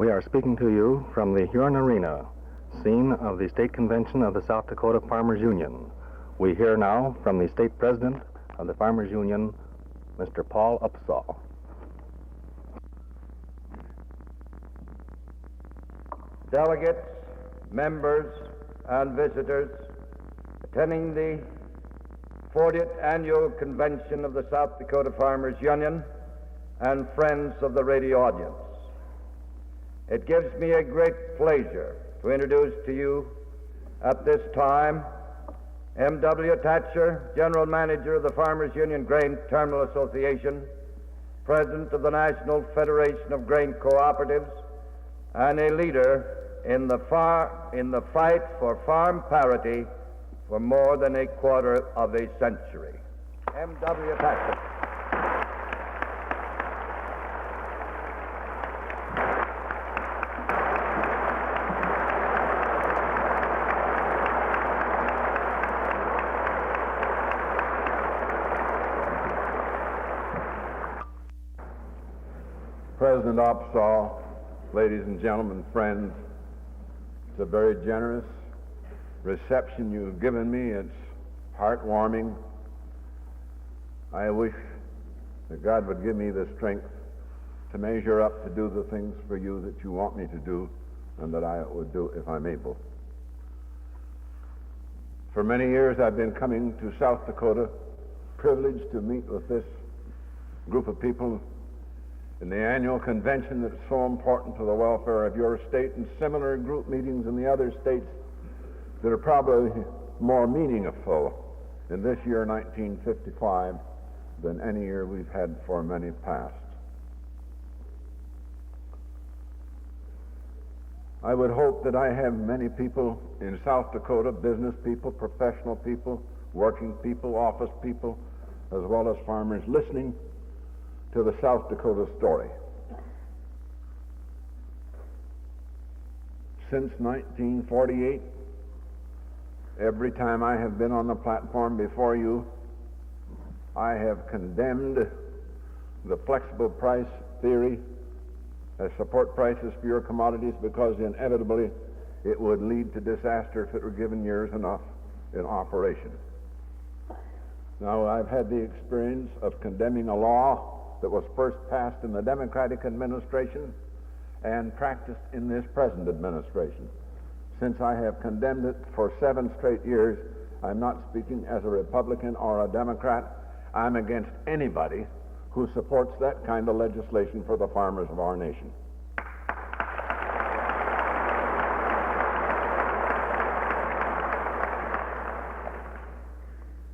We are speaking to you from the Huron Arena, scene of the State Convention of the South Dakota Farmers Union. We hear now from the State President of the Farmers Union, Mr. Paul Opsahl. Delegates, members, and visitors attending the 40th Annual Convention of the South Dakota Farmers Union, and friends of the radio audience. It gives me a great pleasure to introduce to you at this time M.W. Thatcher, General Manager of the Farmers Union Grain Terminal Association, President of the National Federation of Grain Cooperatives, and a leader in the fight for farm parity for more than a quarter of a century. M.W. Thatcher. President Opsahl, ladies and gentlemen, friends, it's a very generous reception you've given me. It's heartwarming. I wish that God would give me the strength to measure up to do the things for you that you want me to do and that I would do if I'm able. For many years I've been coming to South Dakota, privileged to meet with this group of people in the annual convention that's so important to the welfare of your state, and similar group meetings in the other states that are probably more meaningful in this year 1955 than any year we've had for many past. I would hope that I have many people in South Dakota, business people, professional people, working people, office people, as well as farmers, listening to the South Dakota story. Since 1948, every time I have been on the platform before you, I have condemned the flexible price theory as support prices for your commodities because inevitably it would lead to disaster if it were given years enough in operation. Now, I've had the experience of condemning a law that was first passed in the Democratic administration and practiced in this present administration. Since I have condemned it for 7 straight years, I'm not speaking as a Republican or a Democrat. I'm against anybody who supports that kind of legislation for the farmers of our nation.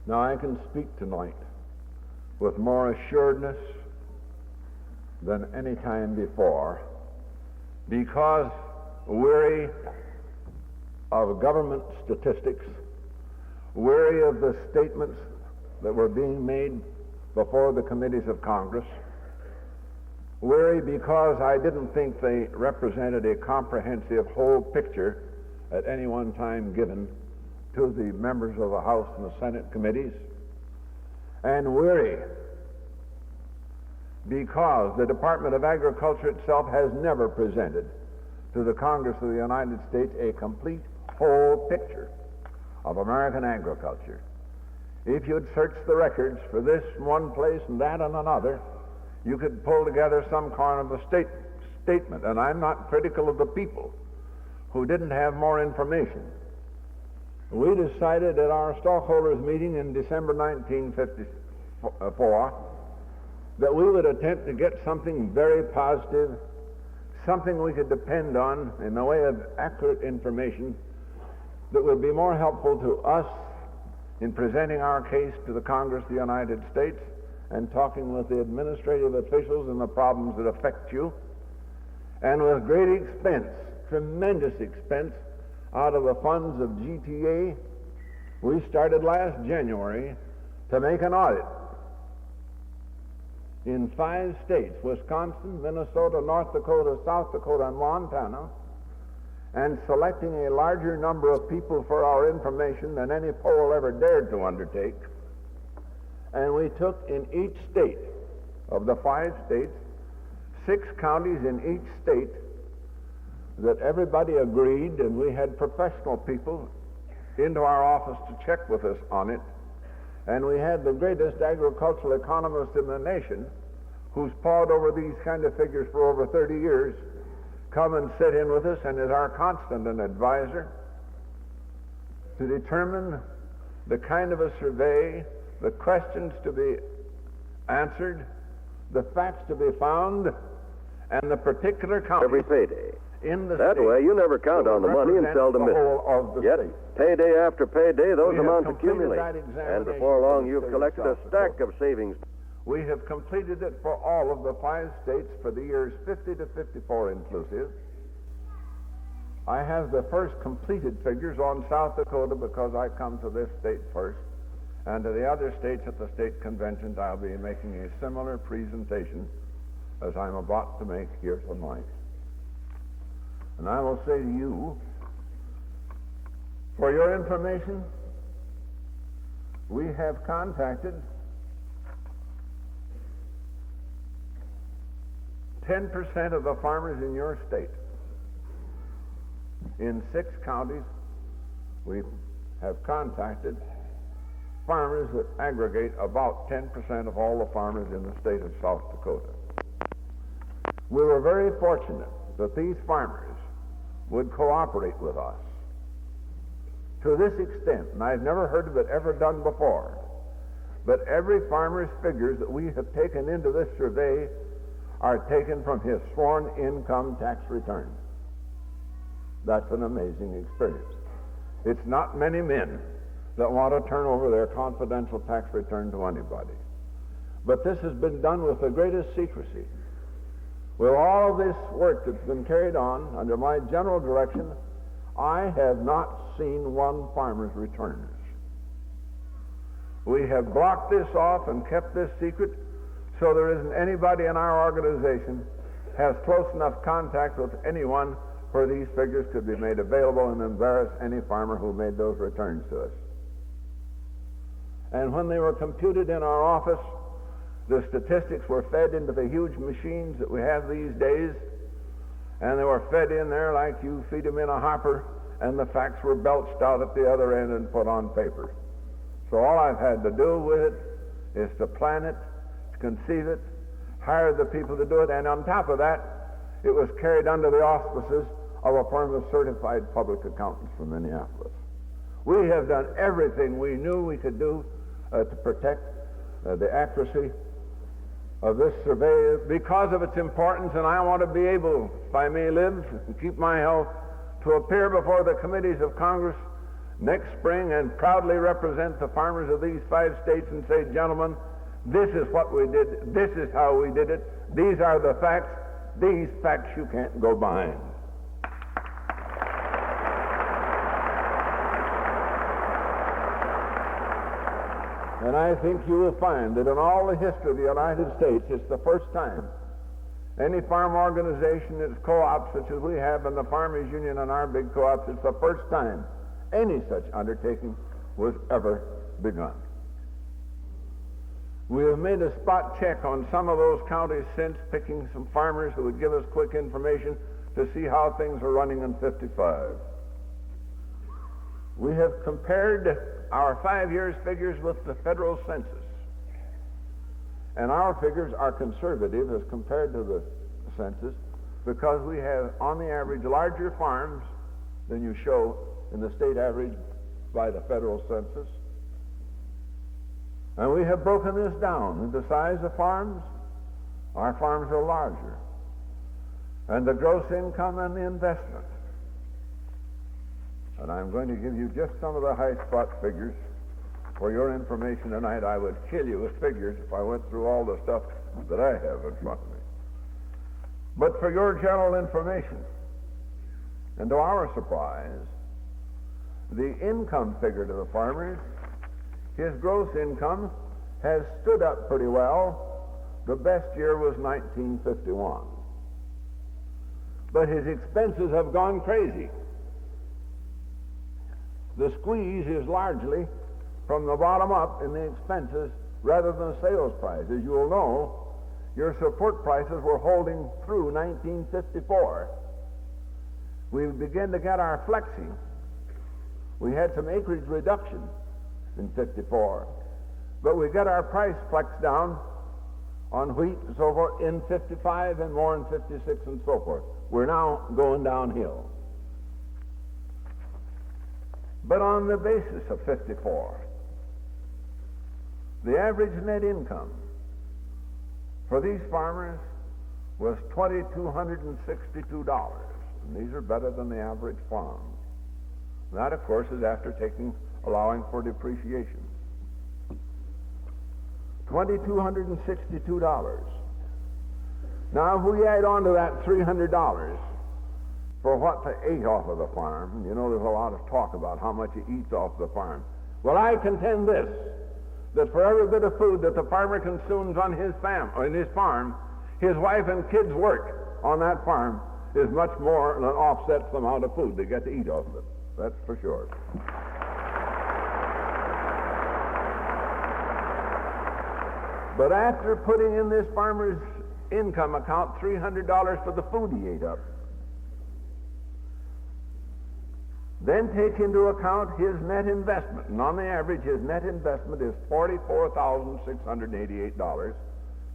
Now, I can speak tonight with more assuredness than any time before, because weary of government statistics, weary of the statements that were being made before the committees of Congress, weary because I didn't think they represented a comprehensive whole picture at any one time given to the members of the House and the Senate committees, and weary because the Department of Agriculture itself has never presented to the Congress of the United States a complete whole picture of American agriculture. If you'd search the records for this in one place and that in another, you could pull together some kind of a statement, and I'm not critical of the people who didn't have more information. We decided at our stockholders meeting in December 1954 that we would attempt to get something very positive, something we could depend on in the way of accurate information that would be more helpful to us in presenting our case to the Congress of the United States and talking with the administrative officials and the problems that affect you. And with great expense, tremendous expense, out of the funds of G.T.A, we started last January to make an audit in 5 states, Wisconsin, Minnesota, North Dakota, South Dakota, and Montana, and selecting a larger number of people for our information than any poll ever dared to undertake. And we took in each state of the 5 states, 6 counties in each state, that everybody agreed, and we had professional people into our office to check with us on it, and we had the greatest agricultural economist in the nation, who's pawed over these kind of figures for over 30 years, come and sit in with us and is our constant and advisor to determine the kind of a survey, the questions to be answered, the facts to be found, and the particular county every payday. in the That state way, you never count on the money and seldom miss whole of it. the Yet, state. payday after payday, those We have amounts completed accumulate. that And examination before long, for the you've state of collected a South stack Dakota. of savings. We have completed it for all of the 5 states for the years 50 to 54 inclusive. I have the first completed figures on South Dakota because I come to this state first, and to the other states at the state conventions I'll be making a similar presentation as I'm about to make here tonight. And I will say to you, for your information, we have contacted 10% of the farmers in your state. In 6 counties, we have contacted farmers that aggregate about 10% of all the farmers in the state of South Dakota. We were very fortunate that these farmers would cooperate with us to this extent, and I've never heard of it ever done before, but every farmer's figures that we have taken into this survey are taken from his sworn income tax return. That's an amazing experience. It's not many men that want to turn over their confidential tax return to anybody. But this has been done with the greatest secrecy. With all of this work that's been carried on under my general direction, I have not seen one farmer's returns. We have blocked this off and kept this secret so there isn't anybody in our organization has close enough contact with anyone where these figures could be made available and embarrass any farmer who made those returns to us. And when they were computed in our office, the statistics were fed into the huge machines that we have these days, and they were fed in there like you feed them in a hopper, and the facts were belched out at the other end and put on paper. So all I've had to do with it is to plan it, to conceive it, hire the people to do it, and on top of that, it was carried under the auspices of a firm of certified public accountants from Minneapolis. We have done everything we knew we could do to protect the accuracy of this survey because of its importance, and I want to be able, if I may live and keep my health, to appear before the committees of Congress next spring and proudly represent the farmers of these 5 states and say, gentlemen, this is what we did, this is how we did it, these are the facts, these facts you can't go behind. And I think you will find that in all the history of the United States, it's the first time any farm organization, its co-ops such as we have in the Farmers Union and our big co-ops, it's the first time any such undertaking was ever begun. We have made a spot check on some of those counties since, picking some farmers who would give us quick information to see how things are running in 55. We have compared our 5 years figures with the federal census. And our figures are conservative as compared to the census because we have, on the average, larger farms than you show in the state average by the federal census. And we have broken this down into size of farms. Our farms are larger. And the gross income and the investment. And I'm going to give you just some of the high spot figures. For your information tonight, I would kill you with figures if I went through all the stuff that I have in front of me. But for your general information, and to our surprise, the income figure to the farmers, his gross income has stood up pretty well. The best year was 1951. But his expenses have gone crazy. The squeeze is largely from the bottom up in the expenses rather than the sales price. As you will know, your support prices were holding through 1954. We began to get our flexing. We had some acreage reduction in 54, but we got our price flex down on wheat and so forth in 55 and more in 56 and so forth. We're now going downhill. But on the basis of 54, the average net income for these farmers was $2,262. And these are better than the average farm. That, of course, is after allowing for depreciation. $2,262. Now, if we add on to that $300 for what they ate off of the farm, you know there's a lot of talk about how much he eats off the farm. Well, I contend this, that for every bit of food that the farmer consumes on his farm, his wife and kids' work on that farm is much more than offsets the amount of food they get to eat off of it. That's for sure. But after putting in this farmer's income account $300 for the food he ate up, then take into account his net investment. And on the average, his net investment is $44,688.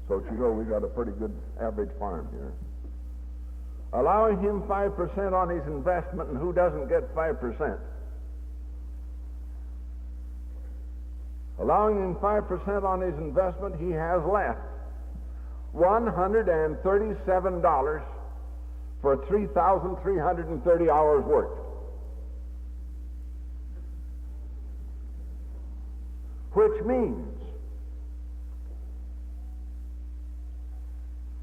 So you know we got a pretty good average farm here. Allowing him 5% on his investment, and who doesn't get 5%? Allowing him 5% on his investment, he has left $137 for 3,330 hours worked. Which means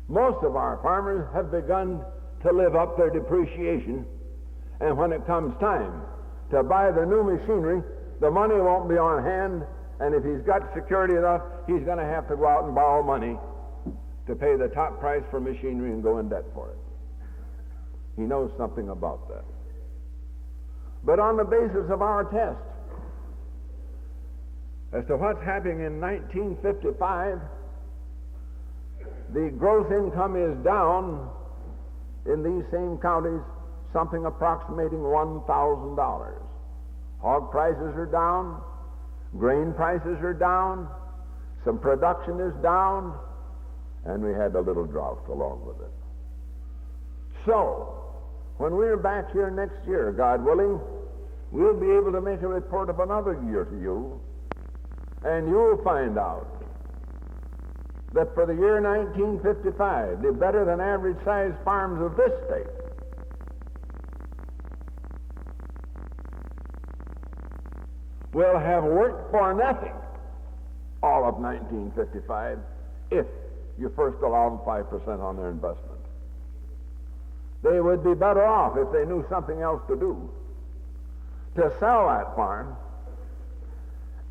most of our farmers have begun to live up their depreciation, and when it comes time to buy the new machinery, the money won't be on hand, and if he's got security enough, he's going to have to go out and borrow money to pay the top price for machinery and go in debt for it. He knows something about that. But on the basis of our test as to what's happening in 1955, the gross income is down in these same counties something approximating $1,000. Hog prices are down, grain prices are down, some production is down, and we had a little drought along with it. So, when we're back here next year, God willing, we'll be able to make a report of another year to you, and you'll find out that for the year 1955, the better than average sized farms of this state will have worked for nothing all of 1955 if you first allow them 5% on their investment. They would be better off if they knew something else to do, to sell that farm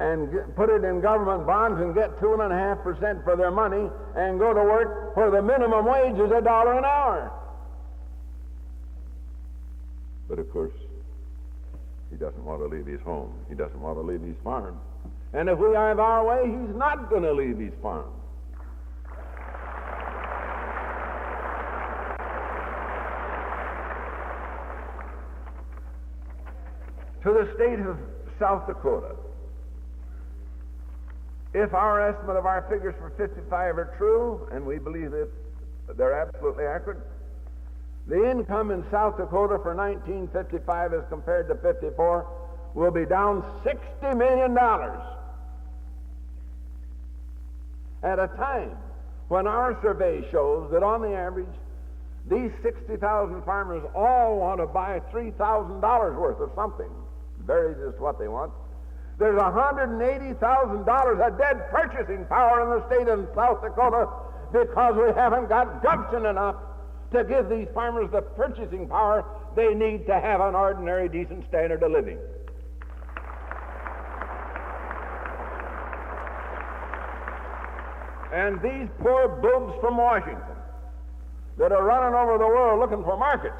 and put it in government bonds and get 2.5% for their money and go to work where the minimum wage is $1 an hour. But of course, he doesn't want to leave his home. He doesn't want to leave his farm. And if we have our way, he's not going to leave his farm. To the state of South Dakota, if our estimate of our figures for 55 are true, and we believe that they're absolutely accurate, the income in South Dakota for 1955 as compared to 54 will be down $60 million at a time when our survey shows that on the average, these 60,000 farmers all want to buy $3,000 worth of something. Varies as to what they want. There's $180,000 of dead purchasing power in the state of South Dakota because we haven't got gumption enough to give these farmers the purchasing power they need to have an ordinary, decent standard of living. And these poor boobs from Washington that are running over the world looking for markets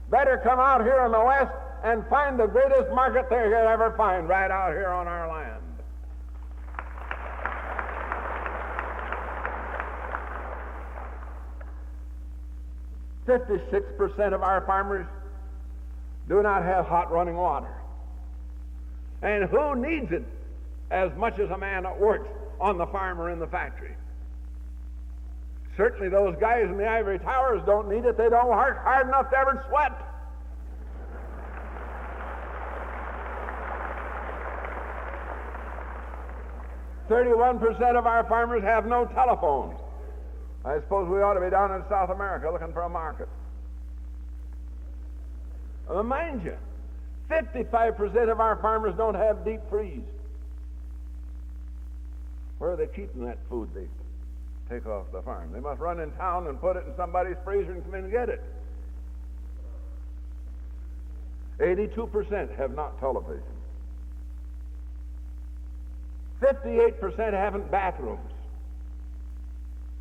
better come out here in the West and find the greatest market they could ever find right out here on our land. "56% of our farmers do not have hot running water. And who needs it as much as a man that works on the farm or in the factory? Certainly those guys in the ivory towers don't need it. They don't work hard enough to ever sweat. "31% of our farmers have no telephones." I suppose we ought to be down in South America looking for a market. Mind you, 55% of our farmers don't have deep freeze. Where are they keeping that food they take off the farm? They must run in town and put it in somebody's freezer and come in and get it. 82% have not television. 58% haven't bathrooms.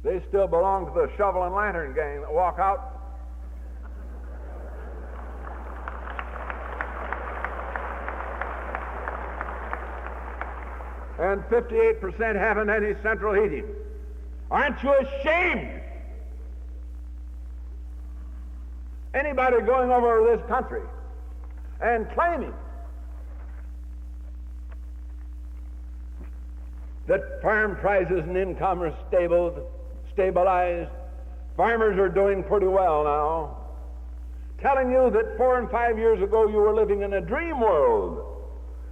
They still belong to the shovel and lantern gang that walk out. And 58% haven't any central heating. Aren't you ashamed? Anybody going over this country and claiming that farm prices and income are stabilized, farmers are doing pretty well now, telling you that 4 and 5 years ago you were living in a dream world,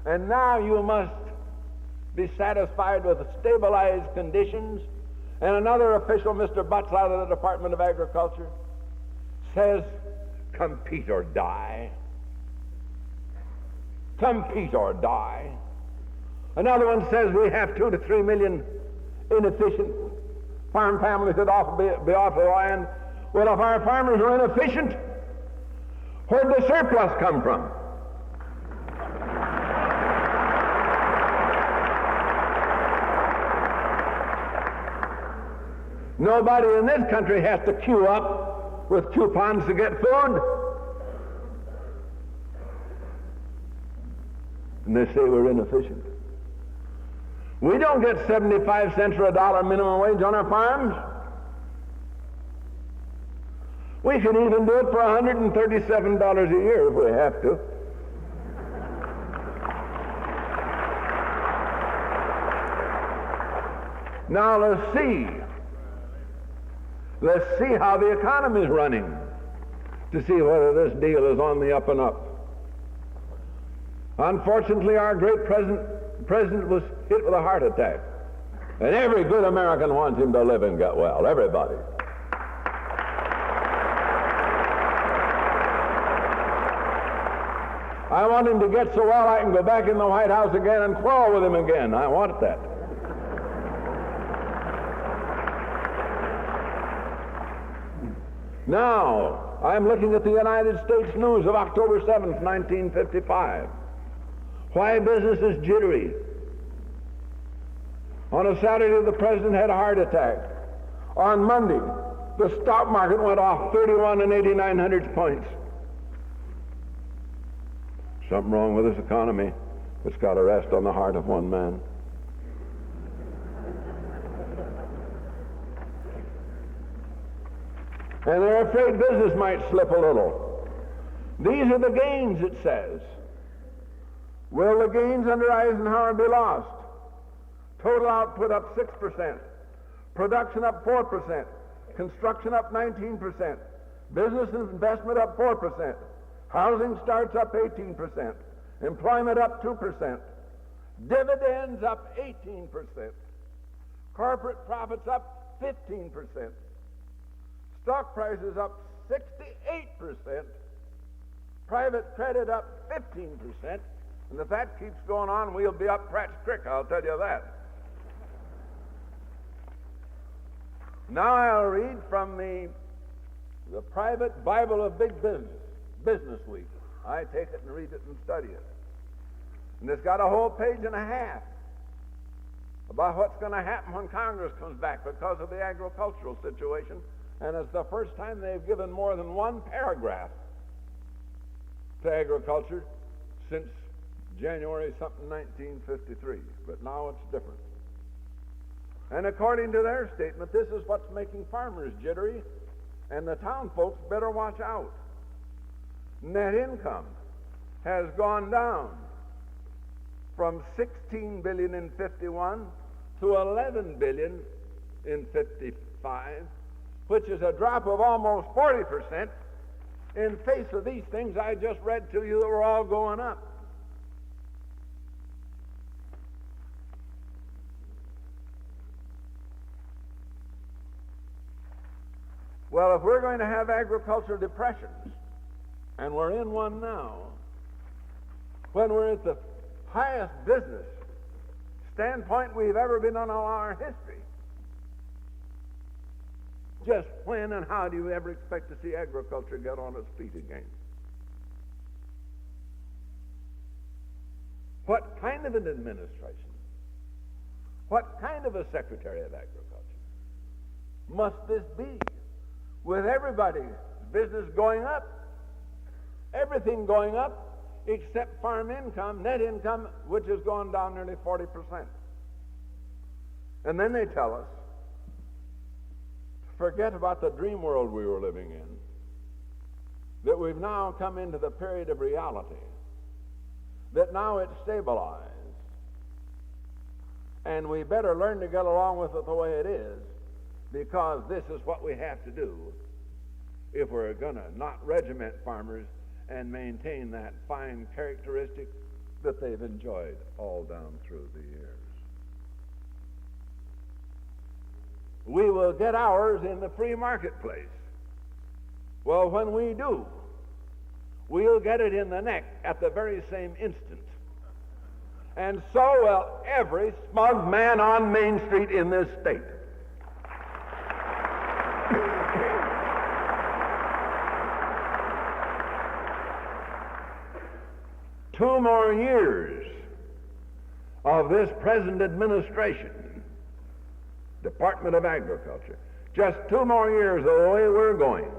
and now you must be satisfied with stabilized conditions. And another official, Mr. Butts out of the Department of Agriculture, says, compete or die. Compete or die. Another one says we have 2 to 3 million inefficient farm families that ought to be off the land. Well, if our farmers are inefficient, where'd the surplus come from? Nobody in this country has to queue up with coupons to get food. And they say we're inefficient. We don't get 75 cents or $1 minimum wage on our farms. We can even do it for $137 a year if we have to. Now let's see how the economy is running to see whether this deal is on the up and up. Unfortunately, our great president was hit with a heart attack. And every good American wants him to live and get well. Everybody. I want him to get so well I can go back in the White House again and quarrel with him again. I want that. Now, I'm looking at the United States News of October 7th, 1955. Why business is jittery. On a Saturday, the president had a heart attack. On Monday, the stock market went off 31 8/89 points. Something wrong with this economy. It's got to rest on the heart of one man. And they're afraid business might slip a little. These are the gains, it says. Will the gains under Eisenhower be lost? Total output up 6%. Production up 4%. Construction up 19%. Business and investment up 4%. Housing starts up 18%. Employment up 2%. Dividends up 18%. Corporate profits up 15%. Stock prices up 68%. Private credit up 15%. And if that keeps going on, we'll be up Pratt's Creek, I'll tell you that. Now I'll read from the Private Bible of Big Business, Business Week. I take it and read it and study it. And it's got a whole page and a half about what's going to happen when Congress comes back because of the agricultural situation. And it's the first time they've given more than one paragraph to agriculture since January something 1953. But now it's different. And according to their statement, this is what's making farmers jittery, and the town folks better watch out. Net income has gone down from 16 billion in 51 to 11 billion in 55, which is a drop of almost 40% in face of these things I just read to you that were all going up. Well, if we're going to have agricultural depressions, and we're in one now, when we're at the highest business standpoint we've ever been on our history, just when and how do you ever expect to see agriculture get on its feet again? What kind of an administration, what kind of a Secretary of Agriculture must this be, with everybody's business going up, everything going up, except farm income, net income, which has gone down nearly 40%. And then they tell us, forget about the dream world we were living in, that we've now come into the period of reality, that now it's stabilized, and we better learn to get along with it the way it is, because this is what we have to do if we're going to not regiment farmers and maintain that fine characteristic that they've enjoyed all down through the years. We will get ours in the free marketplace. Well, when we do, we'll get it in the neck at the very same instant. And so will every smug man on Main Street in this state. Two more years of this present administration, Department of Agriculture, just 2 more years of the way we're going,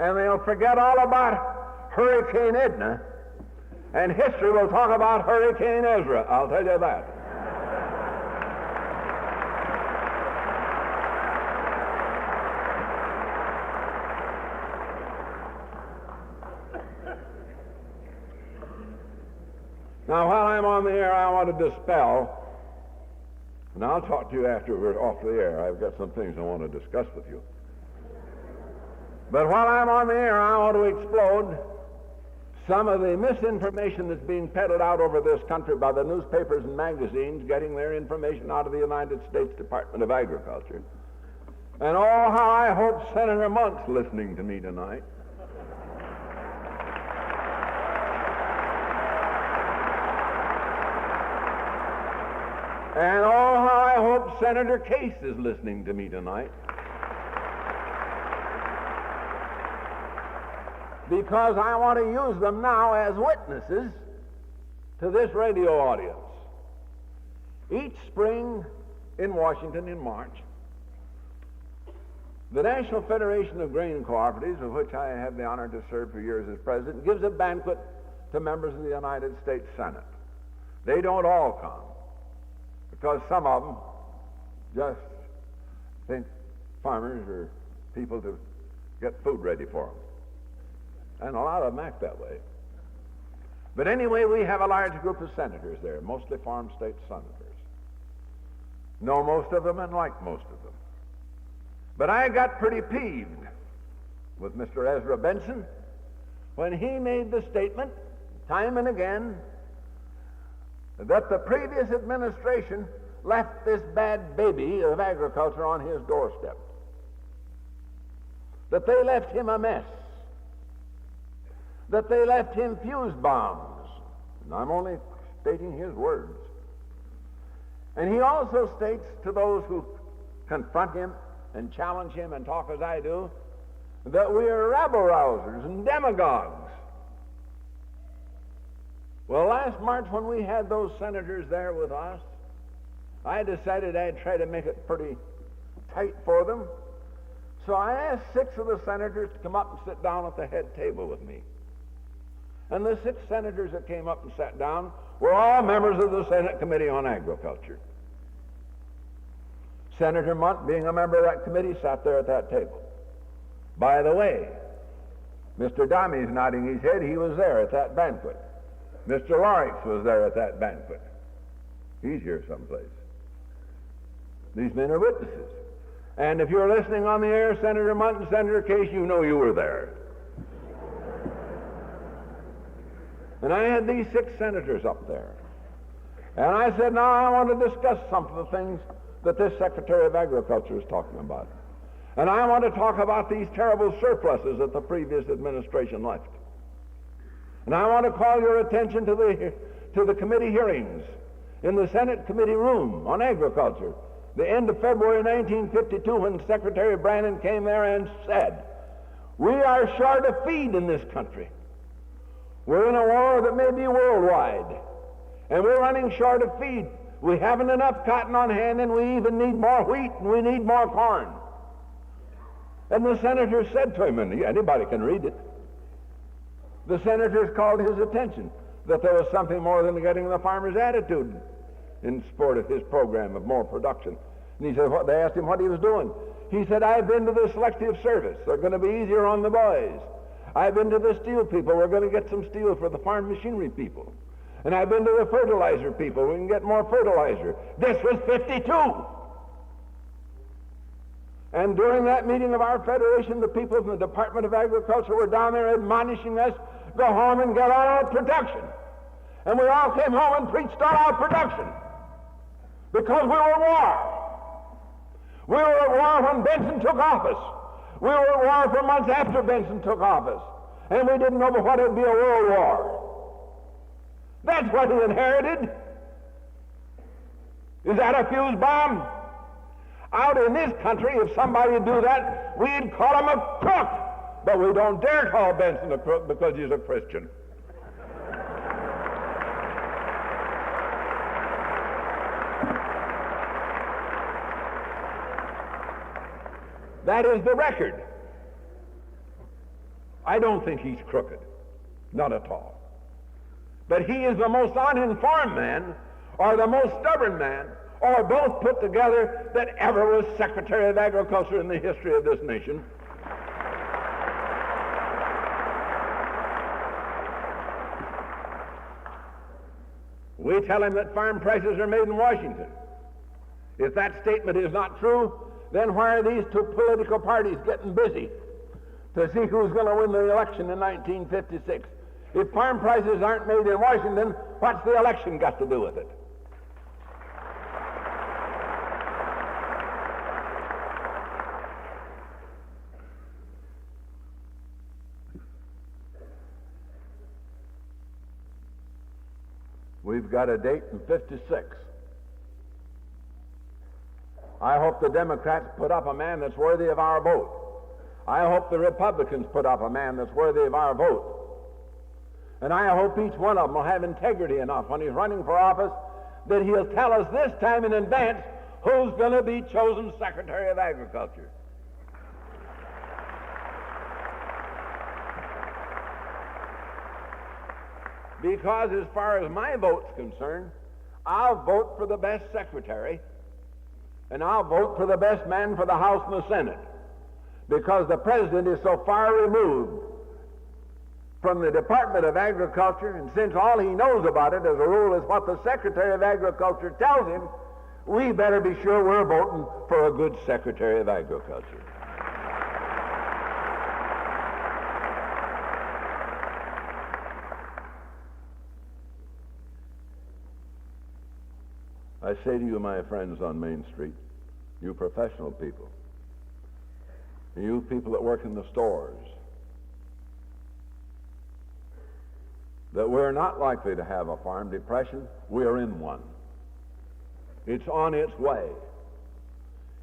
and they'll forget all about Hurricane Edna, and history will talk about Hurricane Ezra, I'll tell you that. Now, while I'm on the air, I want to dispel, and I'll talk to you after we're off the air. I've got some things I want to discuss with you. But while I'm on the air, I want to explode some of the misinformation that's being peddled out over this country by the newspapers and magazines getting their information out of the United States Department of Agriculture. And oh, how I hope Senator Monk's listening to me tonight. And oh, how I hope Senator Case is listening to me tonight. Because I want to use them now as witnesses to this radio audience. Each spring in Washington in March, the National Federation of Grain Cooperatives, of which I have the honor to serve for years as president, gives a banquet to members of the United States Senate. They don't all come, because some of them just think farmers are people to get food ready for them. And a lot of them act that way. But anyway, we have a large group of senators there, mostly farm state senators. Know most of them and like most of them. But I got pretty peeved with Mr. Ezra Benson when he made the statement, time and again, that the previous administration left this bad baby of agriculture on his doorstep. That they left him a mess. That they left him fuse bombs. And I'm only stating his words. And he also states to those who confront him and challenge him and talk as I do, that we are rabble-rousers and demagogues. Well, last March when we had those senators there with us, I decided I'd try to make it pretty tight for them. So I asked 6 of the senators to come up and sit down at the head table with me. And the 6 senators that came up and sat down were all members of the Senate Committee on Agriculture. Senator Munt, being a member of that committee, sat there at that table. By the way, Mr. Dommy's nodding his head. He was there at that banquet. Mr. Lorix was there at that banquet. He's here someplace. These men are witnesses. And if you're listening on the air, Senator Munt and Senator Case, you know you were there. And I had these 6 senators up there. And I said, now I want to discuss some of the things that this Secretary of Agriculture is talking about. And I want to talk about these terrible surpluses that the previous administration left. And I want to call your attention to the committee hearings in the Senate committee room on agriculture, the end of February 1952, when Secretary Brannan came there and said, we are short of feed in this country. We're in a war that may be worldwide, and we're running short of feed. We haven't enough cotton on hand, and we even need more wheat, and we need more corn. And the senators said to him, and anybody can read it, the senators called his attention that there was something more than getting the farmer's attitude in support of his program of more production. And he said, they asked him what he was doing. He said, I've been to the selective service. They're going to be easier on the boys. I've been to the steel people. We're going to get some steel for the farm machinery people. And I've been to the fertilizer people. We can get more fertilizer. This was 52. And during that meeting of our federation, the people from the Department of Agriculture were down there admonishing us, go home and get all-out production. And we all came home and preached all-out production because we were at war. We were at war when Benson took office. We were at war for months after Benson took office. And we didn't know but what it would be a world war. That's what he inherited. Is that a fuse bomb? Out in this country, if somebody would do that, we'd call him a crook. But we don't dare call Benson a crook because he's a Christian. That is the record. I don't think he's crooked. Not at all. But he is the most uninformed man, or the most stubborn man, or both put together, that ever was Secretary of Agriculture in the history of this nation. We tell him that farm prices are made in Washington. If that statement is not true, then why are these 2 political parties getting busy to see who's going to win the election in 1956? If farm prices aren't made in Washington, what's the election got to do with it? We've got a date in 56. I hope the Democrats put up a man that's worthy of our vote. I hope the Republicans put up a man that's worthy of our vote. And I hope each one of them will have integrity enough when he's running for office that he'll tell us this time in advance who's going to be chosen Secretary of Agriculture. Because as far as my vote's concerned, I'll vote for the best secretary, and I'll vote for the best man for the House and the Senate, because the President is so far removed from the Department of Agriculture, and since all he knows about it as a rule is what the Secretary of Agriculture tells him, we better be sure we're voting for a good Secretary of Agriculture. I say to you, my friends on Main Street, you professional people, you people that work in the stores, that we're not likely to have a farm depression. We're in one. It's on its way.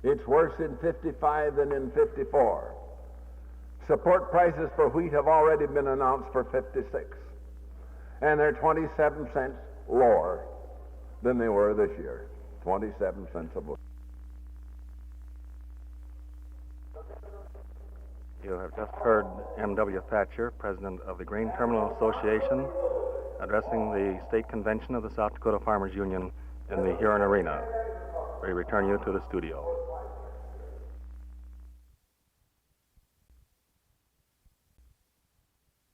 It's worse in 55 than in 54. Support prices for wheat have already been announced for 56, and they're 27 cents lower than they were this year. 27 cents a bushel. You have just heard M.W. Thatcher, President of the Grain Terminal Association, addressing the State Convention of the South Dakota Farmers Union in the Huron Arena. We return you to the studio.